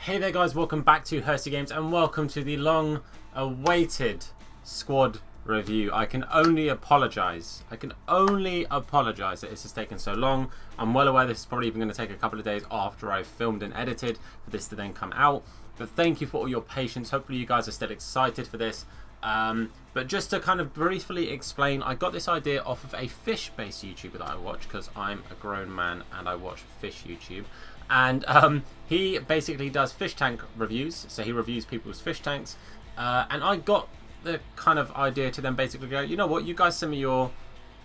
Hey there guys, welcome back to Hursty Games and welcome to the long awaited squad review. I can only apologise. that this has taken so long. I'm well aware this is probably even going to take a couple of days after I've filmed and edited for this to then come out. But thank you for all your patience. Hopefully you guys are still excited for this. But just to kind of briefly explain, I got this idea off of a fish-based YouTuber that I watch because I'm a grown man and I watch fish YouTube. And he basically does fish tank reviews, so he reviews people's fish tanks. And I got the kind of idea to then basically go, you know what, you guys send me your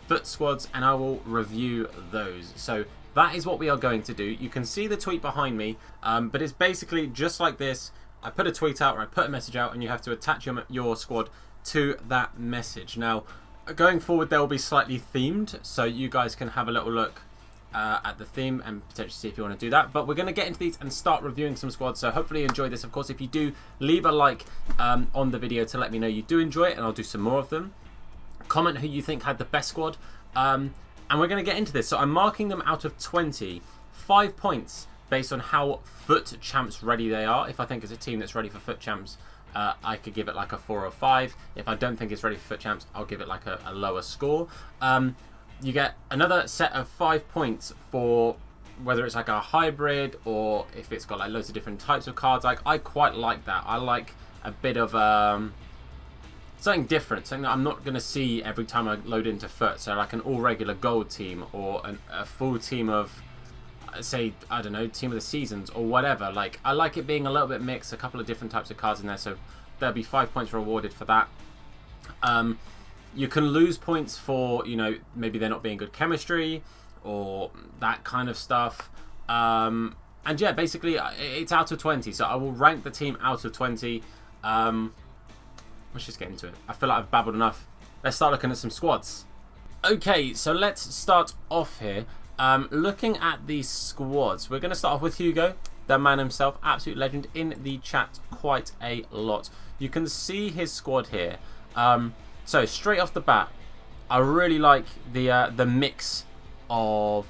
foot squads and I will review those. So that is what we are going to do. You can see the tweet behind me, but it's basically just like this. I put a tweet out or I put a message out and you have to attach your squad to that message. Now, going forward, they will be slightly themed, so you guys can have a little look at the theme and potentially see if you want to do that. But we're going to get into these and start reviewing some squads, so hopefully you enjoy this. Of course, if you do, leave a like on the video to let me know you do enjoy it and I'll do some more of them. Comment who you think had the best squad, and we're going to get into this. So I'm marking them out of 20, 5 points based on how foot champs ready they are. If I think it's a team that's ready for foot champs, I could give it like a 4 or 5. If I don't think it's ready for foot champs, I'll give it like a lower score. You get another set of 5 points for whether it's like a hybrid or if it's got like loads of different types of cards. Like, I quite like that. I like a bit of something different, something that I'm not going to see every time I load into foot. So like an all regular gold team or a full team of, say, I don't know, team of the seasons or whatever. Like, I like it being a little bit mixed, a couple of different types of cards in there, so there'll be 5 points rewarded for that. You can lose points for, you know, maybe they're not being good chemistry or that kind of stuff. And yeah, basically it's out of 20, so I will rank the team out of 20. Let's just get into it. I feel like I've babbled enough. Let's start looking at some squads. Okay, so let's start off here. Looking at these squads, we're going to start off with Hugo, the man himself, absolute legend, in the chat quite a lot. You can see his squad here. So straight off the bat, I really like the mix of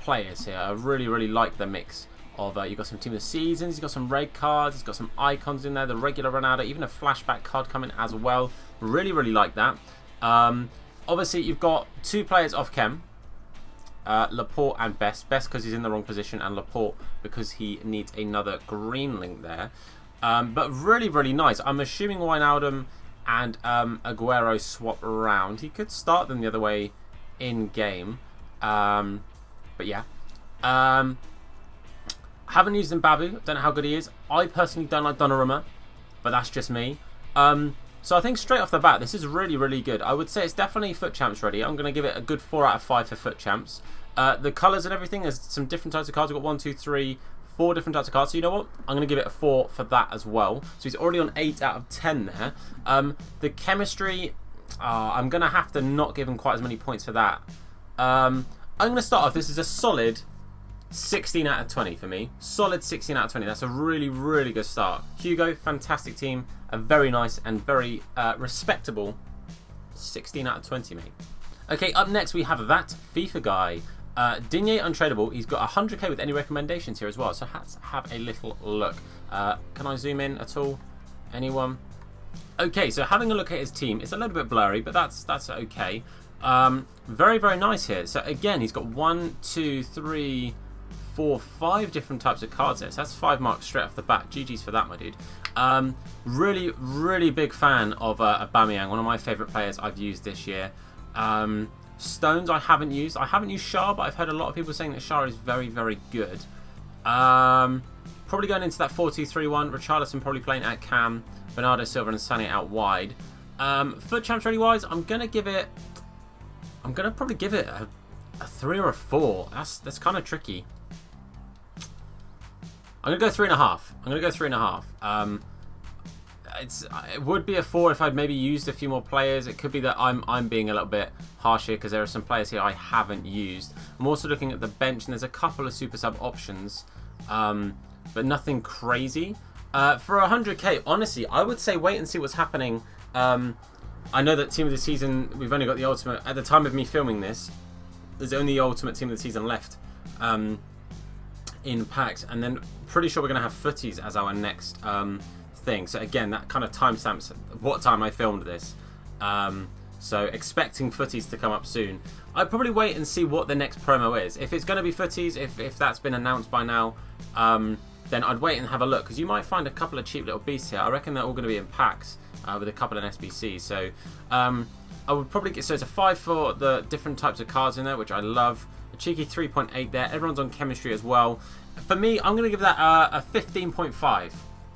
players here. I really like the mix of you've got some team of the seasons, you've got some red cards, you've got some icons in there, the regular Ronaldo, even a flashback card coming as well. Really like that. Obviously you've got 2 players off chem. Laporte and Best because he's in the wrong position, and Laporte because he needs another green link there. But really nice. I'm assuming Wijnaldum and Aguero swap around. He could start them the other way in game, but yeah. Haven't used Mbabu, don't know how good he is. I personally don't like Donnarumma, but that's just me. So I think straight off the bat, this is really good. I would say it's definitely foot champs ready. I'm going to give it a good 4 out of 5 for foot champs. The colours and everything, there's some different types of cards. We've got 1, 2, 3, 4 different types of cards. So you know what? I'm going to give it a 4 for that as well. So he's already on 8 out of 10 there. The chemistry, I'm going to have to not give him quite as many points for that. I'm going to start off. This is a solid 16 out of 20 for me. Solid 16 out of 20. That's a really good start. Hugo, fantastic team. A very nice and very respectable 16 out of 20, mate. Okay, up next we have that FIFA guy. Digne untradeable. He's got 100k with any recommendations here as well. So let's have a little look. Can I zoom in at all? Anyone? Okay, so having a look at his team, it's a little bit blurry, but that's okay. Very nice here. So again, he's got 1, 2, 3, 4, 5 different types of cards there. So that's 5 marks straight off the bat. GG's for that, my dude. Really big fan of Aubameyang, one of my favourite players I've used this year. Stones I haven't used. I haven't used Shah, but I've heard a lot of people saying that Shah is very good. Probably going into that 4-2-3-1. Richarlison probably playing at cam. Bernardo Silva and Sané out wide. Foot champs ready wise, I'm gonna probably give it a 3 or a 4. That's kind of tricky. I'm gonna go 3.5. It would be a 4 if I'd maybe used a few more players. It could be that I'm being a little bit harsh here because there are some players here I haven't used. I'm also looking at the bench and there's a couple of super sub options, but nothing crazy. For 100k, honestly, I would say wait and see what's happening. I know that team of the season, we've only got the ultimate. At the time of me filming this, there's only the ultimate team of the season left. in packs, and then pretty sure we're going to have footies as our next thing. So again, that kind of timestamps what time I filmed this. So expecting footies to come up soon. I'd probably wait and see what the next promo is. If it's going to be footies, if that's been announced by now, then I'd wait and have a look, because you might find a couple of cheap little beasts here. I reckon they're all going to be in packs with a couple of SBCs. So I would probably get, so it's a 5 for the different types of cards in there, which I love. A cheeky 3.8 there. Everyone's on chemistry as well. For me, I'm going to give that a 15.5.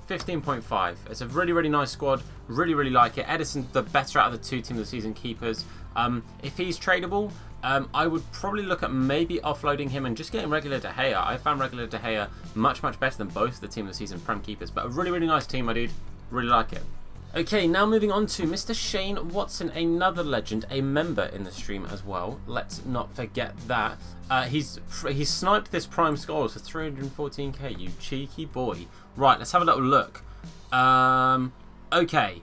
15.5. It's a really, really nice squad. Really, really like it. Edison's the better out of the 2 Team of the Season keepers. If he's tradable, I would probably look at maybe offloading him and just getting regular De Gea. I found regular De Gea much, much better than both the Team of the Season Prem keepers. But a really, really nice team, my dude. Really like it. Okay, now moving on to Mr. Shane Watson, another legend, a member in the stream as well. Let's not forget that. He's sniped this prime scores for 314k, you cheeky boy. Right, let's have a little look. Okay.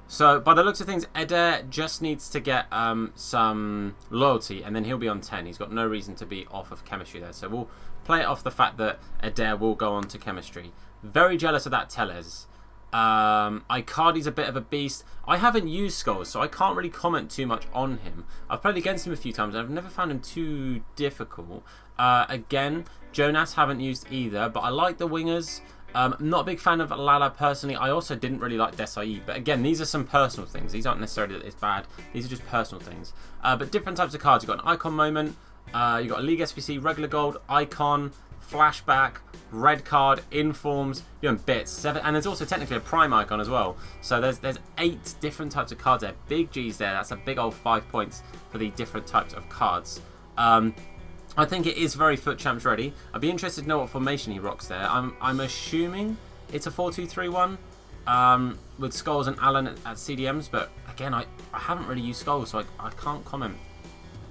So, by the looks of things, Eder just needs to get some loyalty, and then he'll be on 10. He's got no reason to be off of chemistry there. So, we'll play it off the fact that Eder will go on to chemistry. Very jealous of that Tellez. Icardi's a bit of a beast. I haven't used Skulls, so I can't really comment too much on him. I've played against him a few times and I've never found him too difficult. Again, Jonas haven't used either, but I like the wingers. Not a big fan of Lala personally. I also didn't really like Desai, but again, these are some personal things. These aren't necessarily that it's bad. These are just personal things. But different types of cards. You've got an Icon Moment, you've got a League SBC, Regular Gold, Icon, Flashback, Red Card, Informs, you're doing bits. 7, and there's also technically a Prime Icon as well. So there's 8 different types of cards there. Big G's there. That's a big old 5 points for the different types of cards. I think it is very FUT Champs ready. I'd be interested to know what formation he rocks there. I'm assuming it's a 4-2-3-1 with Skulls and Alan at CDMs, but again, I haven't really used Skulls, so I can't comment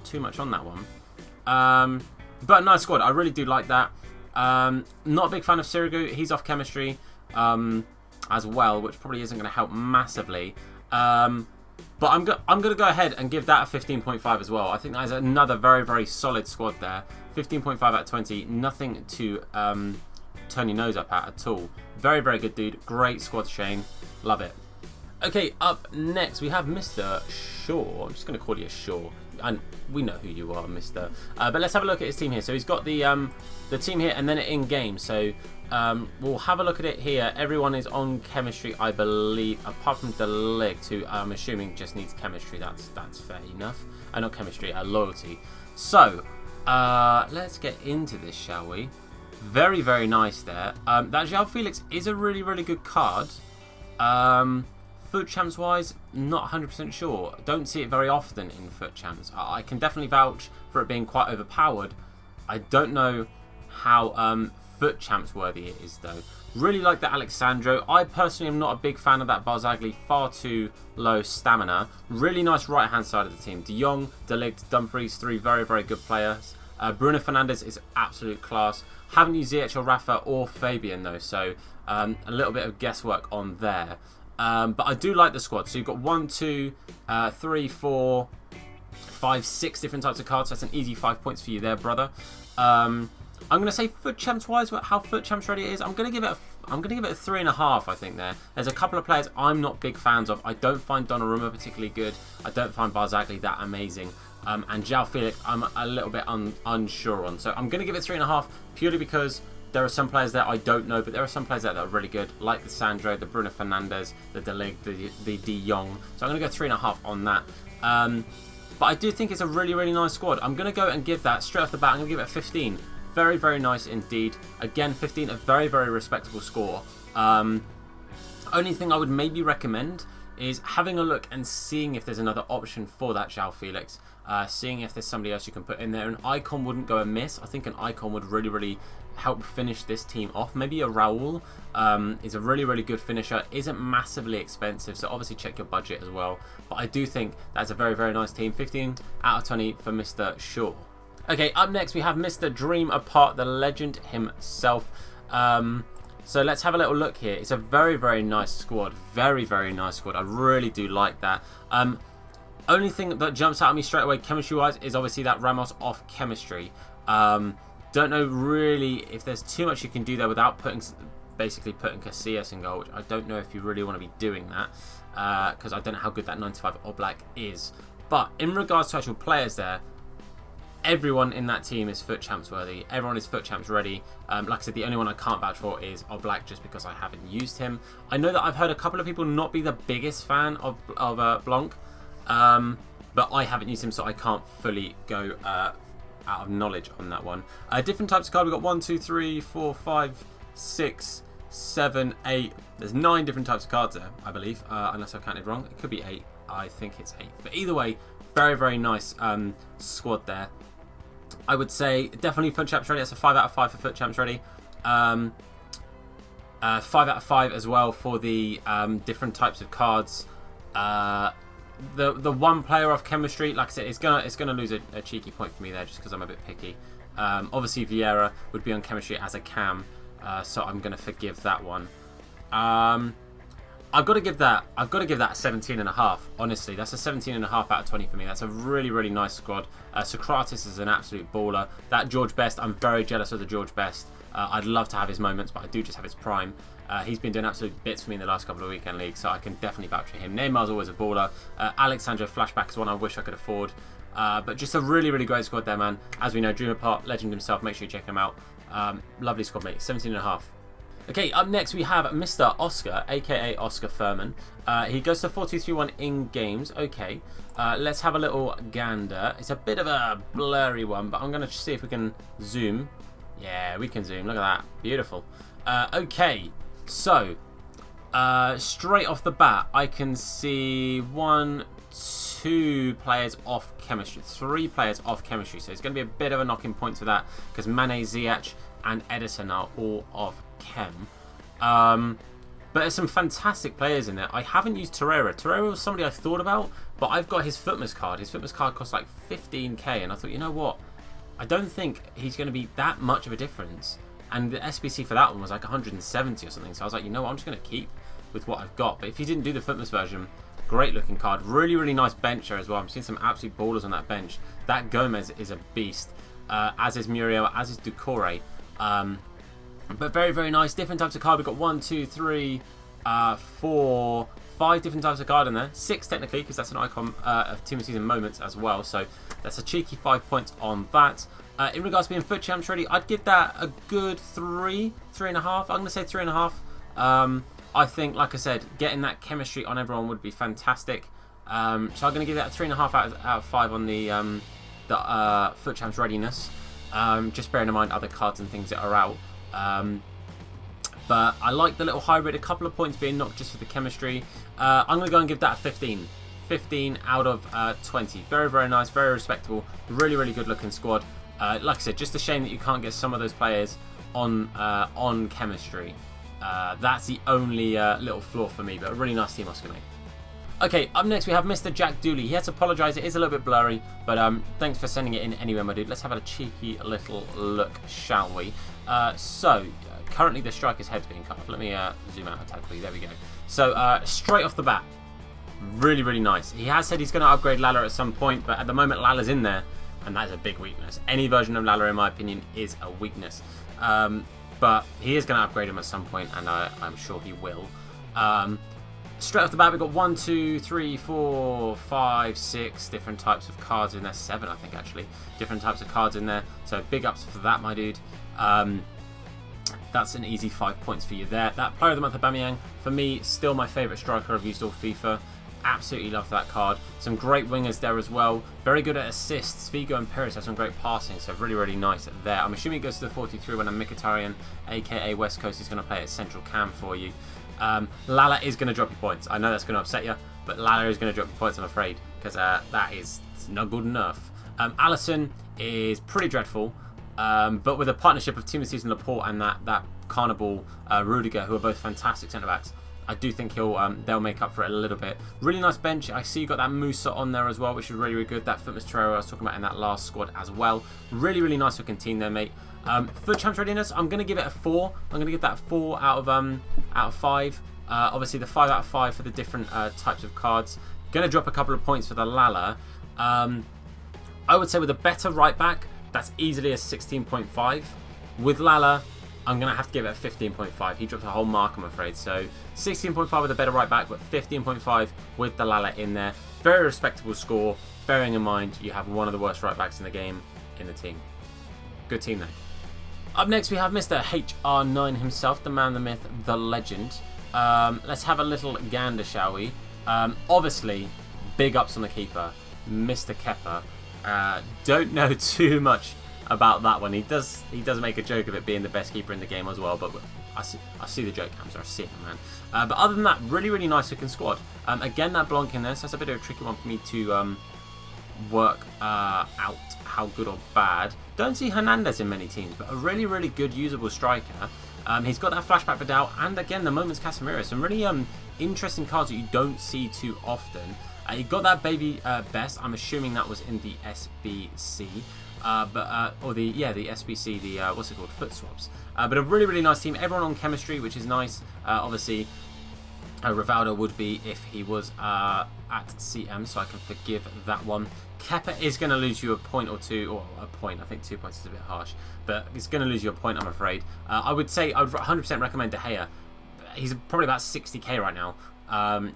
too much on that one. But nice squad. I really do like that. Not a big fan of Sirigu. He's off chemistry as well, which probably isn't going to help massively. But I'm going to go ahead and give that a 15.5 as well. I think that is another very, very solid squad there. 15.5 out of 20. Nothing to turn your nose up at all. Very, very good dude. Great squad, Shane. Love it. Okay, up next we have Mr. Shaw. I'm just going to call you Shaw. And we know who you are, Mr. But let's have a look at his team here. So he's got the team here and then in game. So we'll have a look at it here. Everyone is on chemistry, I believe, apart from Delict, who I'm assuming just needs chemistry. That's fair enough. Not chemistry, loyalty. So let's get into this, shall we? Very, very nice there. That João Felix is a really, really good card. FUT Champs wise, not 100% sure. Don't see it very often in FUT Champs. I can definitely vouch for it being quite overpowered. I don't know how FUT Champs worthy it is though. Really like that Alexandro. I personally am not a big fan of that Barzagli. Far too low stamina. Really nice right hand side of the team. De Jong, De Ligt, Dumfries, 3 very, very good players. Bruno Fernandes is absolute class. Haven't used Ziyech or Rafa or Fabian though, so a little bit of guesswork on there. But I do like the squad. So you've got 1, 2, 3, 4, 5, 6 different types of cards. So that's an easy 5 points for you there, brother. I'm going to say FUT Champs wise, how FUT Champs ready it is. I'm going to give it a 3.5. I think there. There's a couple of players I'm not big fans of. I don't find Donnarumma particularly good. I don't find Barzagli that amazing. And João Felix, I'm a little bit unsure on. So I'm going to give it 3.5 purely because there are some players there I don't know, but there are some players there that are really good, like the Sandro, the Bruno Fernandes, the De Ligt, the De Jong. So I'm going to go 3.5 on that. But I do think it's a really, really nice squad. I'm going to go and give that, straight off the bat, I'm going to give it a 15. Very, very nice indeed. Again, 15, a very, very respectable score. Only thing I would maybe recommend is having a look and seeing if there's another option for that João Felix. Seeing if there's somebody else you can put in there. An icon wouldn't go amiss. I think an icon would really, really help finish this team off. Maybe a Raul is a really, really good finisher. Isn't massively expensive, so obviously check your budget as well. But I do think that's a very, very nice team. 15 out of 20 for Mr. Shaw. Okay, up next we have Mr. Dream Apart, the legend himself. So let's have a little look here. It's a very, very nice squad. Very, very nice squad. I really do like that. Only thing that jumps out at me straight away chemistry-wise is obviously that Ramos off chemistry. Don't know really if there's too much you can do there without basically putting Casillas in goal, which I don't know if you really want to be doing that, because I don't know how good that 95 Oblak is. But in regards to actual players there, everyone in that team is FUT champs worthy. Everyone is FUT champs ready. Like I said, the only one I can't vouch for is Oblak, just because I haven't used him. I know that I've heard a couple of people not be the biggest fan of Blanc, but I haven't used him, so I can't fully go out of knowledge on that one. Different types of card. We've got 1, 2, 3, 4, 5, 6, 7, 8. There's 9 different types of cards there, I believe, unless I've counted wrong. It could be 8. I think it's 8. But either way, very, very nice squad there. I would say definitely FUT champs ready. That's a 5 out of 5 for FUT champs ready. 5 out of 5 as well for the different types of cards. The one player off chemistry, like I said, it's gonna lose a cheeky point for me there, just because I'm a bit picky. Obviously Vieira would be on chemistry as a cam, so I'm gonna forgive that one. I've got to give that a 17.5. Honestly, that's a 17.5 out of 20 for me. That's a really, really nice squad. Socrates is an absolute baller. That George Best, I'm very jealous of the George Best. I'd love to have his moments, but I do just have his prime. He's been doing absolute bits for me in the last couple of weekend leagues, so I can definitely vouch for him. Neymar's always a baller. Alexandro Flashback is one I wish I could afford. But just a really, really great squad there, man. As we know, Dream Apart, legend himself. Make sure you check him out. Lovely squad, mate. 17.5. Okay, up next we have Mr. Oscar, aka Oscar Furman. He goes to 4-2-3-1 in games. Okay, let's have a little gander. It's a bit of a blurry one, but I'm going to see if we can zoom. Yeah, we can zoom. Look at that. Beautiful. Okay, so straight off the bat, I can see 1, 2 players off chemistry, 3 players off chemistry. So it's going to be a bit of a knocking point to that, because Mane, Ziyech, and Edison are all off chem. But there's some fantastic players in there. I haven't used Torreira. Torreira was somebody I thought about, but I've got his Footmas card. His Footmas card costs like 15k, and I thought, you know what? I don't think he's going to be that much of a difference. And the SBC for that one was like 170 or something. So I was like, you know what? I'm just going to keep with what I've got. But if you didn't do the Footmas version, great looking card. Really, really nice bencher as well. I'm seeing some absolute ballers on that bench. That Gomez is a beast. As is Muriel, as is Ducore. But very, very nice. Different types of card. We've got 1, 2, 3, 4, 5 different types of card in there. 6 technically, because that's an icon of Team of Season moments as well. So that's a cheeky 5 points on that. In regards to being FUT champs ready, I'd give that a good 3, 3.5. I'm going to say 3.5. I think, like I said, getting that chemistry on everyone would be fantastic. So I'm going to give that a 3.5 out of 5 on the FUT champs readiness. Just bearing in mind other cards and things that are out. But I like the little hybrid, a couple of points being knocked just for the chemistry. I'm going to go and give that a 15. 15 out of 20. Very, very nice, very respectable, really, really good looking squad. Like I said, just a shame that you can't get some of those players on chemistry. That's the only little flaw for me, but a really nice team, Oscar, mate. Okay, up next we have Mr. Jack Dooley. He has to apologise, it is a little bit blurry, but thanks for sending it in anyway, my dude. Let's have a cheeky little look, shall we? Currently the striker's head's being cut off. Let me zoom out a tad for you. There we go. So, straight off the bat, really, really nice. He has said he's going to upgrade Lala at some point, but at the moment Lala's in there, and that is a big weakness. Any version of Lala, in my opinion, is a weakness. But he is going to upgrade him at some point, and I'm sure he will. Straight off the bat, we've got 1, 2, 3, 4, 5, 6 different types of cards in there. 7, I think, actually. Different types of cards in there. So big ups for that, my dude. That's an easy 5 points for you there. That Player of the Month, Aubameyang, for me, still my favourite striker I've used all FIFA. Absolutely love that card. Some great wingers there as well. Very good at assists. Figo and Perez have some great passing, so really, really nice there. I'm assuming it goes to the 43 when Mkhitaryan, aka West Coast, is going to play at central cam for you. Lala is going to drop you points. I know that's going to upset you, but Lala is going to drop you points, I'm afraid, because that is not good enough. Alisson is pretty dreadful, but with a partnership of Team of Season Laporte and that Carnival Rudiger, who are both fantastic centre-backs, I do think they'll make up for it a little bit. Really nice bench. I see you got that Musa on there as well, which is really, really good. That Footmas Torreira I was talking about in that last squad as well. Really, really nice looking team there, mate. For champs readiness, I'm going to give it a 4. I'm going to give that 4 out of 5. Obviously, the 5 out of 5 for the different types of cards. Going to drop a couple of points for the Lala. I would say with a better right back, That's easily a 16.5. With Lala, I'm going to have to give it a 15.5. He dropped a whole mark, I'm afraid. So 16.5 with a better right back, but 15.5 with the Lala in there. Very respectable score, bearing in mind you have one of the worst right backs in the game in the team. Good team, though. Up next, we have Mr. HR9 himself, the man, the myth, the legend. Let's have a little gander, shall we? Obviously, big ups on the keeper, Mr. Kepa. Don't know too much about that one. He does make a joke of it being the best keeper in the game as well, but I see the joke, Hamza. I see it, man. But other than that, really nice looking squad. Again, that Blanc in there, so that's a bit of a tricky one for me to work out how good or bad. Don't see Hernandez in many teams, but a really good usable striker. He's got that flashback Vidal, and again the Moments Casemiro. Some really interesting cards that you don't see too often. You got that baby Best. I'm assuming that was in the SBC, or the SBC, the what's it called, foot swaps. But a really nice team. Everyone on chemistry, which is nice. Obviously, Rivaldo would be if he was at CM, so I can forgive that one. Kepa is going to lose you a point or two, or a point. I think 2 points is a bit harsh, but it's going to lose you a point, I'm afraid. I would say I would 100% recommend De Gea. He's probably about 60k right now,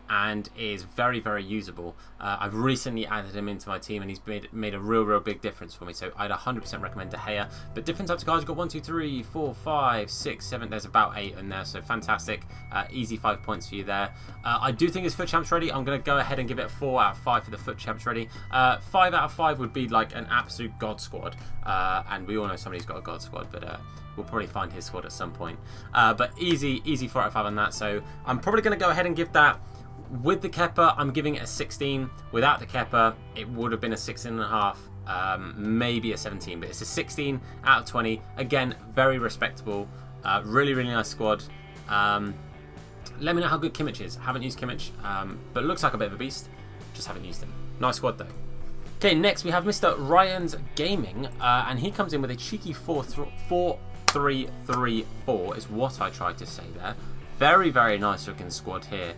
and is very usable. I've recently added him into my team, and he's made a real big difference for me. So I'd 100% recommend De Gea. But different types of cards. You've got 1, 2, 3, 4, 5, 6, 7. There's about 8 in there, so fantastic. Easy 5 points for you there. I do think his Foot Champs ready. I'm going to go ahead and give it a 4 out of 5 for the Foot Champs ready. 5 out of 5 would be like an absolute god squad, and we all know somebody's got a god squad, but we'll probably find his squad at some point. But easy 4 out of 5 on that. So I'm probably going to go ahead and give that. With the Kepa, I'm giving it a 16. Without the Kepa, it would have been a 16.5, maybe a 17. But it's a 16 out of 20. Again, very respectable. Really nice squad. Let me know how good Kimmich is. Haven't used Kimmich, but looks like a bit of a beast. Just haven't used him. Nice squad, though. Okay, next we have Mr. Ryan's Gaming, and he comes in with a cheeky 4-3-3-4 is what I tried to say there. Very nice looking squad here.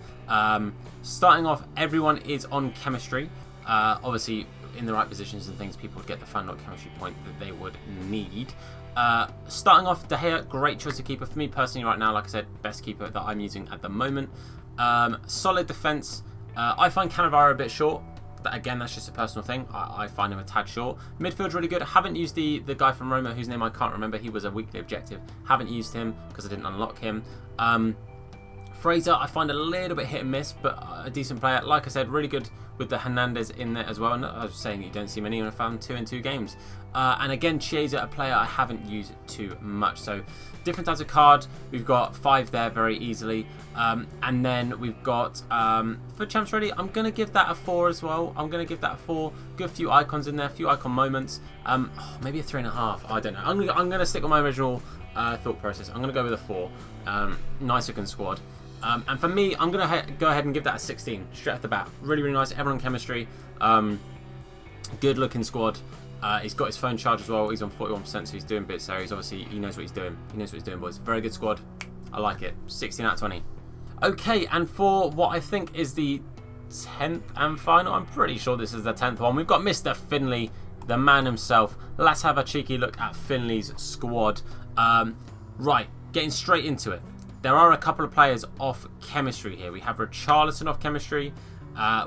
Starting off, everyone is on chemistry. Obviously, in the right positions and things, people would get the fun chemistry point that they would need. Starting off, De Gea, great choice of keeper. For me personally right now, like I said, best keeper that I'm using at the moment. Solid defence. I find Cannavaro a bit short. Again, that's just a personal thing. I find him a tad short. Midfield's really good. Haven't used the guy from Roma whose name I can't remember. He was a weekly objective. Haven't used him because I didn't unlock him. Fraser, I find a little bit hit and miss, but a decent player. Like I said, really good with the Hernandez in there as well. And I was saying you don't see many, and I found 2 in 2 games. And again, Chiesa, a player I haven't used too much. So different types of card. We've got 5 there very easily. And then we've got for Champs ready. I'm going to give that a 4 as well. I'm going to give that a 4. Good few icons in there, few icon moments. Maybe a 3.5. I don't know. I'm going to stick with my original thought process. I'm going to go with a 4. Nice looking squad. And for me, I'm going to go ahead and give that a 16 straight off the bat. Really nice. Everyone chemistry. Good looking squad. He's got his phone charge as well. He's on 41%, so he's doing bits there. He knows what he's doing. He knows what he's doing, boys. Very good squad. I like it. 16 out of 20. Okay, and for what I think is the 10th and final, I'm pretty sure this is the 10th one. We've got Mr. Finley, the man himself. Let's have a cheeky look at Finley's squad. Right, getting straight into it. There are a couple of players off chemistry here. We have Richarlison off chemistry.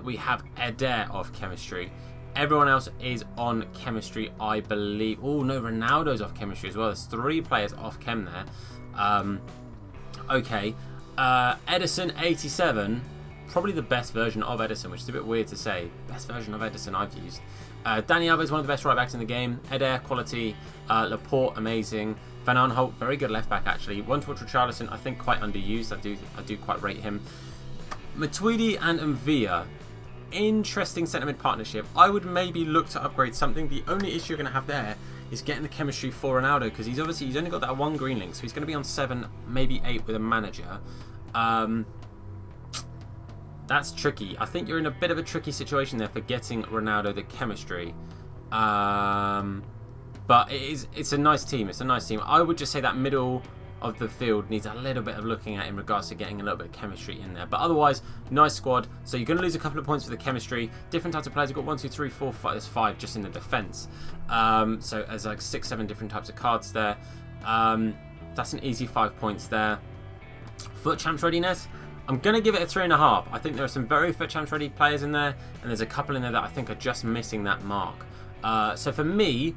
We have Eder off chemistry. Everyone else is on chemistry, I believe. Oh, no, Ronaldo's off chemistry as well. There's 3 players off chem there. Okay. Edison, 87. Probably the best version of Edison, which is a bit weird to say. Best version of Edison I've used. Dani Alves is one of the best right backs in the game. Eder, quality. Laporte, amazing. Van Aanholt, very good left back actually. One towards Richarlison, I think quite underused. I do quite rate him. Matuidi and Mvia, interesting centre mid partnership. I would maybe look to upgrade something. The only issue you're going to have there is getting the chemistry for Ronaldo, because he's only got that 1 green link, so he's going to be on 7, maybe 8 with a manager. That's tricky. I think you're in a bit of a tricky situation there for getting Ronaldo the chemistry. But it's a nice team. It's a nice team. I would just say that middle of the field needs a little bit of looking at in regards to getting a little bit of chemistry in there. But otherwise, nice squad. So you're going to lose a couple of points for the chemistry. Different types of players. You've got 1, 2, 3, 4, 5. There's 5 just in the defence. So there's like 6, 7 different types of cards there. That's an easy 5 points there. FUT Champs readiness. I'm going to give it a 3.5. I think there are some very FUT Champs ready players in there, and there's a couple in there that I think are just missing that mark. So for me,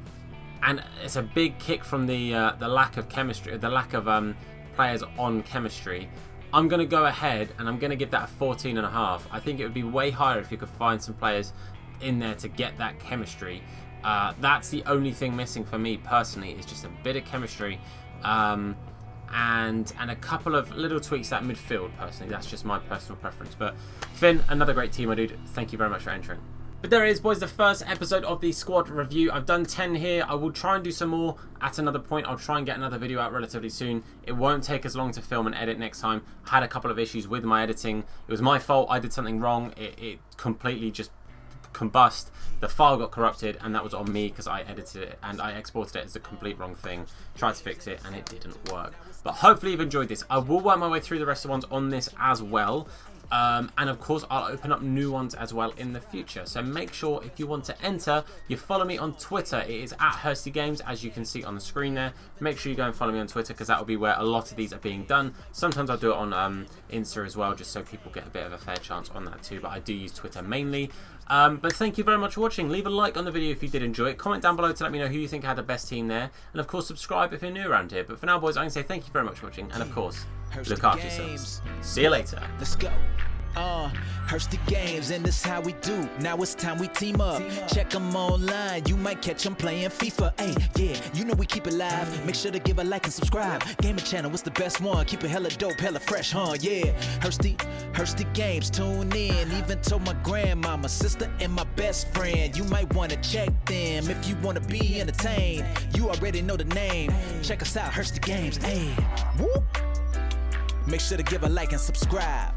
and it's a big kick from the lack of chemistry, the lack of players on chemistry, I'm going to go ahead and I'm going to give that a 14.5. I think it would be way higher if you could find some players in there to get that chemistry. That's the only thing missing for me personally, is just a bit of chemistry. And a couple of little tweaks at midfield personally. That's just my personal preference. But Finn, another great team, my dude. Thank you very much for entering. But there it is, boys, the first episode of the squad review. I've done 10 here. I will try and do some more at another point. I'll try and get another video out relatively soon. It won't take as long to film and edit next time. I had a couple of issues with my editing. It was my fault. I did something wrong. It completely just combust. The file got corrupted, and that was on me because I edited it and I exported it as the complete wrong thing. Tried to fix it and it didn't work. But hopefully you've enjoyed this. I will work my way through the rest of the ones on this as well. And of course, I'll open up new ones as well in the future. So make sure, if you want to enter, you follow me on Twitter. It is at Hursty Games, as you can see on the screen there. Make sure you go and follow me on Twitter, because that will be where a lot of these are being done. Sometimes I'll do it on Insta as well, just so people get a bit of a fair chance on that too. But I do use Twitter mainly. But thank you very much for watching. Leave a like on the video if you did enjoy it. Comment down below to let me know who you think had the best team there. And of course, subscribe if you're new around here. But for now, boys, I can say thank you very much for watching. And of course, look after yourselves. See you later. Let's go. Hursty Games, and this how we do. Now it's time we team up. Check them online, you might catch them playing FIFA. Hey, yeah, you know we keep it live. Make sure to give a like and subscribe. Gaming channel, what's the best one? Keep it hella dope, hella fresh, huh? Yeah, Hursty Games, tune in. Even told my grandmama, sister, and my best friend. You might want to check them if you want to be entertained. You already know the name. Check us out, Hursty Games. Hey, whoop. Make sure to give a like and subscribe.